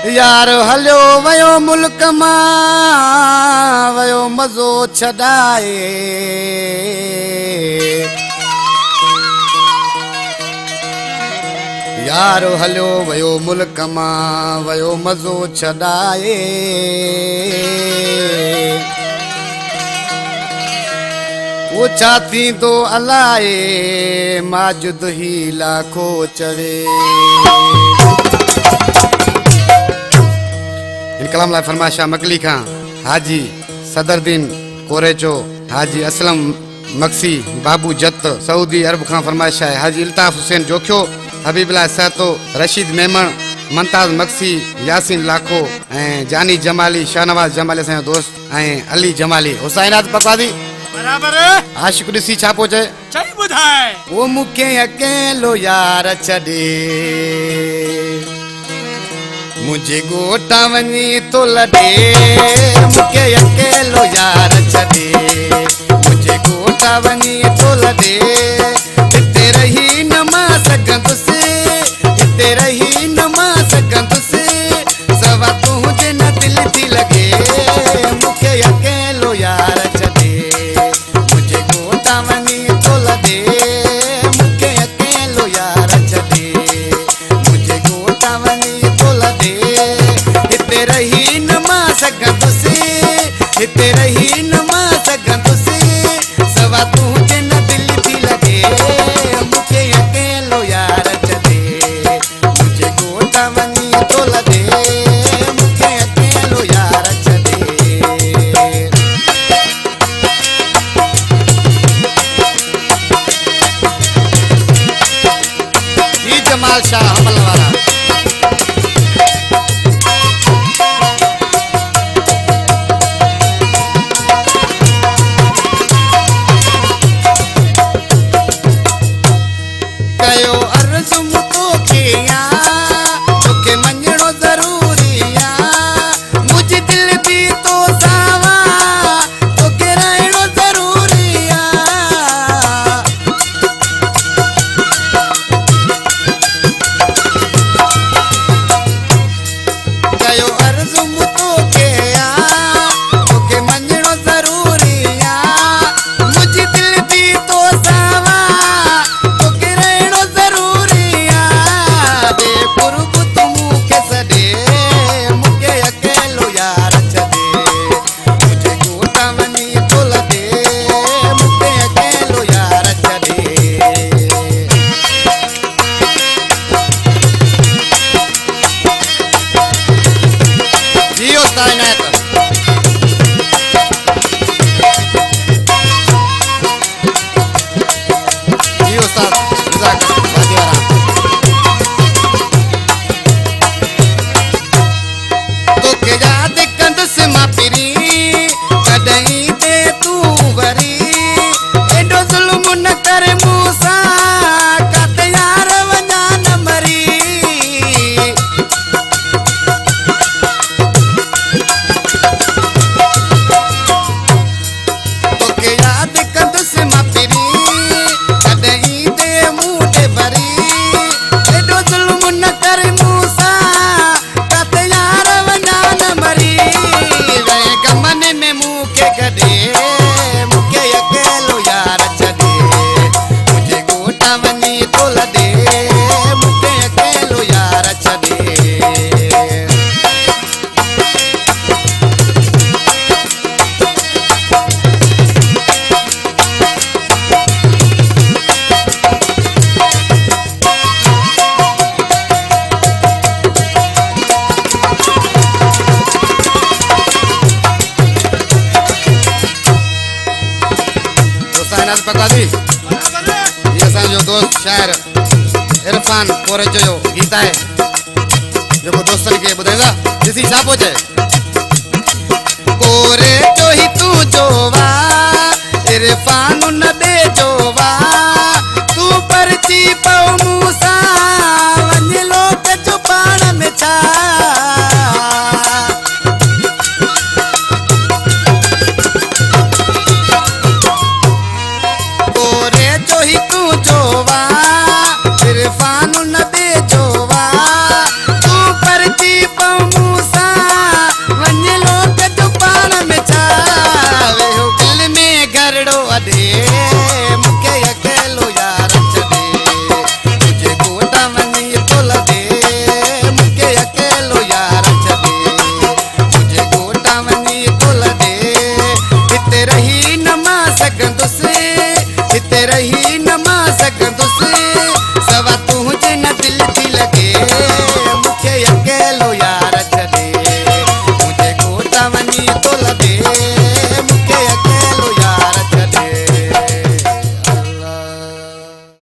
यार हलियो वयो मुल्क मां वयो मज़ो छॾाए यार हलियो वयो मुल्क मां वयो मज़ो छॾाए वो छा थींदो अलाए माजुद ही लाखो चवे। इन कलाम लाइ फरमाइशा मकली खां हाजी सदरुद्दीन कोरेचो, हाजी असलम मक्सी, बाबू जत सऊदी अरब खां फरमाइश है। हाजी इल्ताफ़ हुसैन जोखियो, हबीबुल्लाह सहतो, रशीद मेमण, मंताज मक्सी, यासीन लाखो ऐं जानी जमाली, शाहनवाज जमाली असांजो दोस्त ऐं अली जमाली। हुसैनात पकवादी बराबर आशिक ॾिसी छा पियो चए? सही ॿुधाए। वो मूंखे अकेलो यार छॾे मुझे गोटा वनी तो लड़े, मुझे अकेलो यार छड़े मुझे गोटा वनी तो लड़े। तेरे ही नमा सगंद से तेरे ही नमा सगंद से सवा तुझे न दिल थी लगे। मुझे अकेलो यार छड़े मुझे गोटा वनी तो लड़े, मुझे अकेलो यार छड़े मुझे गोटा वनी तो लड़े। तेरे ही नमा सगंद से तेरे ही नमा सगंद से सवा तुझे न दिल थी लगे। मुझे अकेलो यार छड़े मुझे गोटा वनी तो लड़े, मुझे अकेलो यार छड़े। ये जमाल शाह हमल वाला कयो अर्ज़ मुतो किया तोखे मञणो ज़रूरी आ। मुझे दिल भी तो सावा तोखे रहणो ज़रूरी आ। कयो अर्ज़ मुतो किया तोखे मञणो ज़रूरी आ। मुझे दिल भी तो सावा तोखे रहणो ज़रूरी आ। बेक़ुर्ब तू मूंखे सॾे मूंखे अकेलो यार छॾे मुझे गोटा वनी तो लॾे, मूंखे अकेलो यार छॾे। जी उस्ताद इनायत जी उस्ताद जज़ाक वादी वारा। तोखे यादि कंदुसि मां पिरी कॾहिं ते तूं वरी एॾो ज़ुल्म न कर मूं सां काथे यार वञा न मरी। तोखे यादि कंदुसि मां पिरी कॾहिं ते मूं ॾे वरी एॾो ज़ुल्म न कर मूं सां काथे यार वञा न मरी। वे गमन में मूंखे गॾे मूंखे अकेलो यार छॾे मुझे गोटा वनी तो लॾे, मूंखे अकेलो यार छॾे। हुसैनात पकवादी ये असांजो दोस्त शायर इरफान कोरेचो जो गीत आहे जेको दोस्तनि खे ॿुधाईंदा। ॾिसी छा पियो चए?